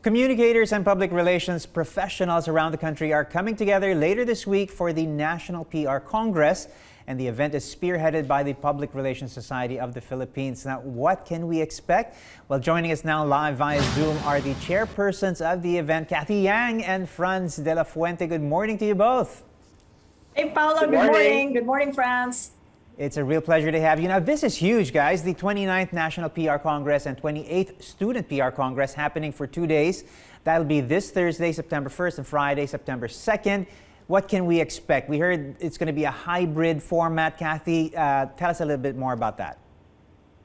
Communicators and public relations professionals around the country are coming together later this week for the National PR Congress, and the event is spearheaded by the Public Relations Society of the Philippines. Now, what can we expect? Well, joining us now live via Zoom are the chairpersons of the event, Cathy Yang and Franz de la Fuente. Good morning to you both. Hey, Paolo. Good morning. Good morning, Franz. It's a real pleasure to have you. Now, this is huge, guys. The 29th National PR Congress and 28th Student PR Congress happening for 2 days. That'll be this Thursday, September 1st, and Friday, September 2nd. What can we expect? We heard it's going to be a hybrid format. Cathy, tell us a little bit more about that.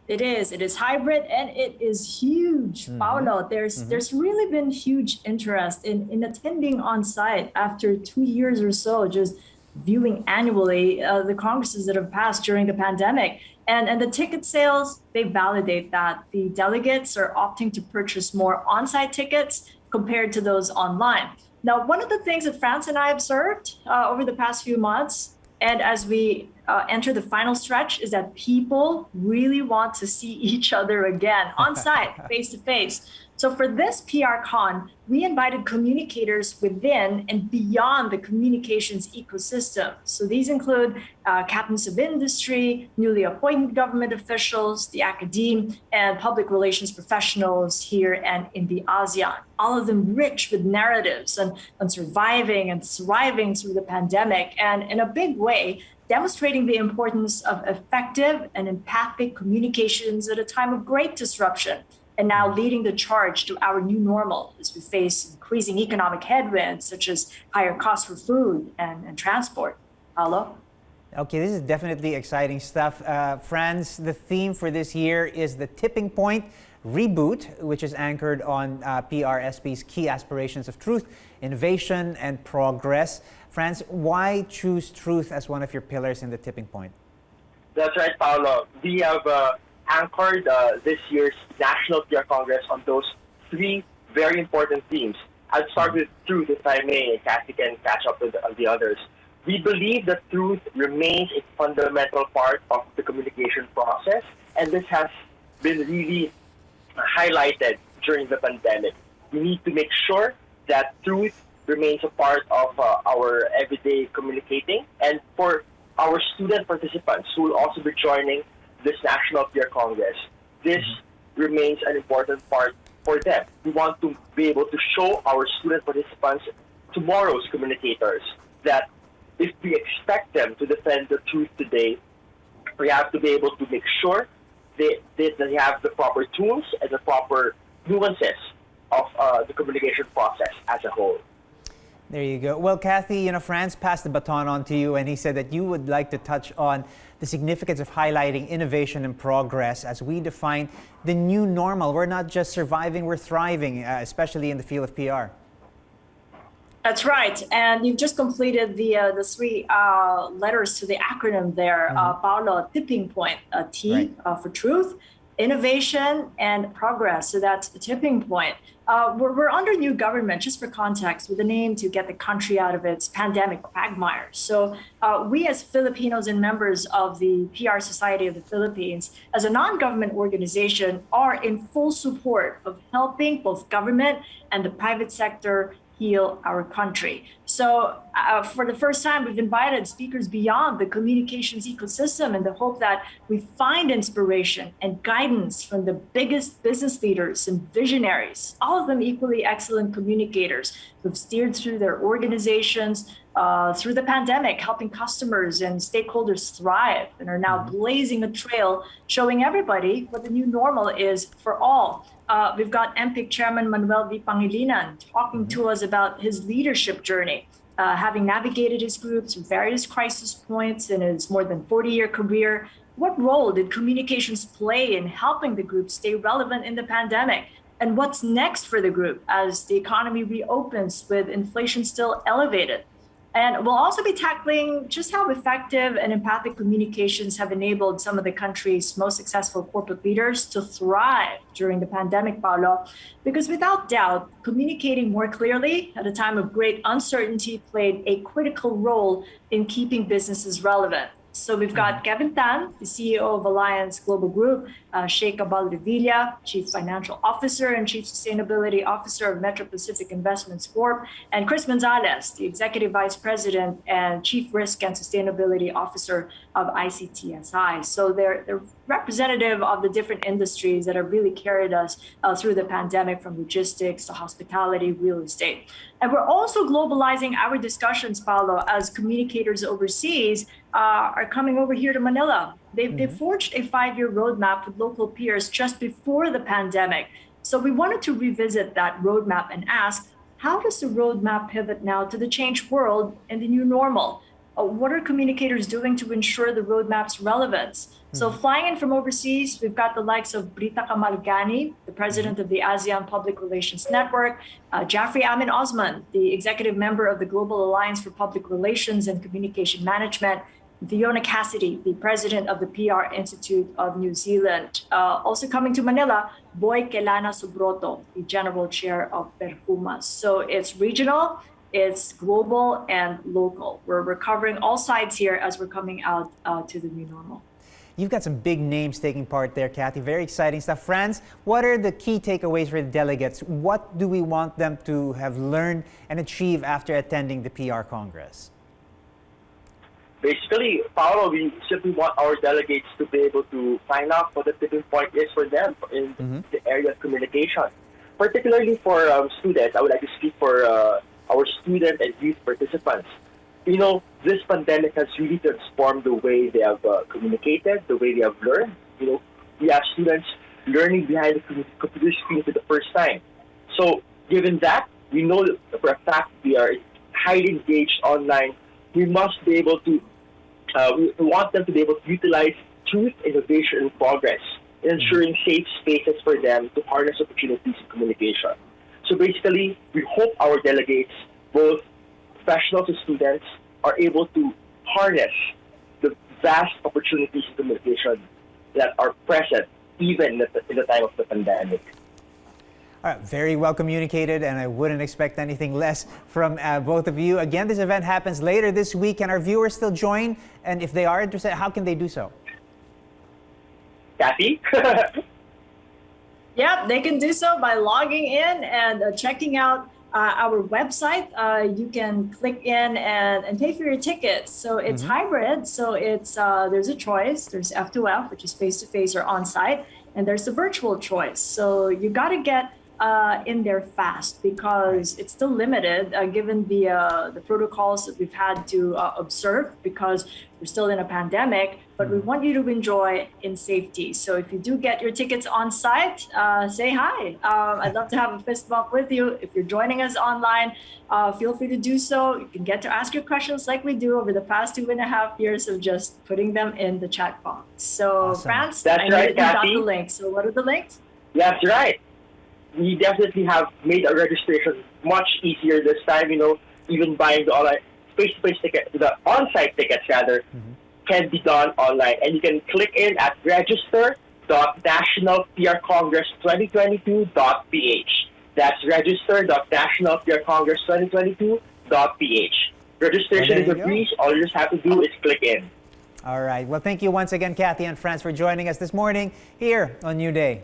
It is. It is hybrid, and it is huge. Paolo, there's really been huge interest in attending on site after 2 years or so, just viewing annually the congresses that have passed during the pandemic. And the ticket sales, they validate that. The delegates are opting to purchase more on-site tickets compared to those online. Now, one of the things that Franz and I observed over the past few months, and as we enter the final stretch, is that people really want to see each other again on site, face to face. So for this PR Con, we invited communicators within and beyond the communications ecosystem. So these include captains of industry, newly appointed government officials, the academe, and public relations professionals here and in the ASEAN. All of them rich with narratives on surviving and thriving through the pandemic, and in a big way, demonstrating the importance of effective and empathic communications at a time of great disruption, and now leading the charge to our new normal as we face increasing economic headwinds, such as higher costs for food and transport. Paolo? Okay, this is definitely exciting stuff. Franz, the theme for this year is the tipping point reboot, which is anchored on PRSP's key aspirations of truth, innovation, and progress. Franz, why choose truth as one of your pillars in the tipping point? That's right, Paolo. We have anchored this year's National PR Congress on those three very important themes. I'll start with truth, if I may, and Cathy can catch up with the others. We believe that truth remains a fundamental part of the communication process, and this has been really highlighted during the pandemic. We need to make sure that truth remains a part of our everyday communicating, and for our student participants who will also be joining this National PR Congress, this remains an important part for them. We want to be able to show our student participants, tomorrow's communicators, that if we expect them to defend the truth today, we have to be able to make sure they have the proper tools and the proper nuances of the communication process as a whole. There you go. Well, Cathy, Franz passed the baton on to you, and he said that you would like to touch on the significance of highlighting innovation and progress as we define the new normal. We're not just surviving, we're thriving, especially in the field of PR. That's right. And you've just completed the three letters to the acronym there, Paolo, tipping point, T for truth, innovation, and progress. So that's the tipping point. We're under new government, just for context, with a name to get the country out of its pandemic quagmire. So we as Filipinos and members of the PR Society of the Philippines, as a non-government organization, are in full support of helping both government and the private sector heal our country. So for the first time, we've invited speakers beyond the communications ecosystem in the hope that we find inspiration and guidance from the biggest business leaders and visionaries, all of them equally excellent communicators who've steered through their organizations through the pandemic, helping customers and stakeholders thrive, and are now blazing a trail, showing everybody what the new normal is for all. We've got MPIC Chairman Manuel V. Pangilinan talking to us about his leadership journey, having navigated his group through various crisis points in his more than 40-year career. What role did communications play in helping the group stay relevant in the pandemic? And what's next for the group as the economy reopens with inflation still elevated? And we'll also be tackling just how effective and empathic communications have enabled some of the country's most successful corporate leaders to thrive during the pandemic, Paolo. Because without doubt, communicating more clearly at a time of great uncertainty played a critical role in keeping businesses relevant. So we've got Kevin Tan, the CEO of Alliance Global Group, Sheikh Abal Revilla, Chief Financial Officer and Chief Sustainability Officer of Metro Pacific Investments Corp., and Chris Gonzalez, the Executive Vice President and Chief Risk and Sustainability Officer of ICTSI. So they're representative of the different industries that have really carried us through the pandemic, from logistics to hospitality, real estate. And we're also globalizing our discussions, Paolo, as communicators overseas are coming over here to Manila. They've forged a 5-year roadmap with local peers just before the pandemic. So we wanted to revisit that roadmap and ask, how does the roadmap pivot now to the changed world and the new normal? What are communicators doing to ensure the roadmap's relevance? So flying in from overseas, we've got the likes of Brita Kamalgani, the president of the ASEAN Public Relations Network, Jaffrey Amin Osman, the executive member of the Global Alliance for Public Relations and Communication Management, Fiona Cassidy, the president of the PR Institute of New Zealand. Also coming to Manila, Boy Kelana Subroto, the general chair of Perfumas. So it's regional, it's global, and local. We're covering all sides here as we're coming out to the new normal. You've got some big names taking part there, Cathy. Very exciting stuff. Franz, what are the key takeaways for the delegates? What do we want them to have learned and achieve after attending the PR Congress? Basically, Paolo, we simply want our delegates to be able to find out what the tipping point is for them in the area of communication. Particularly for students, I would like to speak for our student and youth participants. You know, this pandemic has really transformed the way they have communicated, the way they have learned. You know, we have students learning behind the computer screen for the first time. So, given that, we know that for a fact we are highly engaged online. We must be able to, we want them to be able to utilize truth, innovation, and progress in ensuring safe spaces for them to harness opportunities in communication. So basically, we hope our delegates, both professionals and students, are able to harness the vast opportunities in communication that are present even in the time of the pandemic. All right, very well communicated, and I wouldn't expect anything less from both of you. Again, this event happens later this week. Can our viewers still join? And if they are interested, how can they do so? Cathy? Yeah, they can do so by logging in and checking out our website. You can click in and pay for your tickets. So it's hybrid. So it's there's a choice. There's F2F, which is face-to-face or on-site, and there's the virtual choice. So you got to get in there fast because it's still limited given the protocols that we've had to observe because we're still in a pandemic, but we want you to enjoy in safety. So if you do get your tickets on site, say hi. I'd love to have a fist bump with you. If you're joining us online, feel free to do so. You can get to ask your questions like we do over the past 2.5 years of just putting them in the chat box. So Awesome. Franz, That's I know right, that you got Cathy. the links. So what are the links? That's right. We definitely have made our registration much easier this time. You know, even buying the online face-to-face ticket, the on-site tickets rather, can be done online. And you can click in at register.nationalprcongress2022.ph. That's register.nationalprcongress2022.ph. Registration is a breeze. All you just have to do is click in. All right. Well, thank you once again, Cathy and Franz, for joining us this morning here on New Day.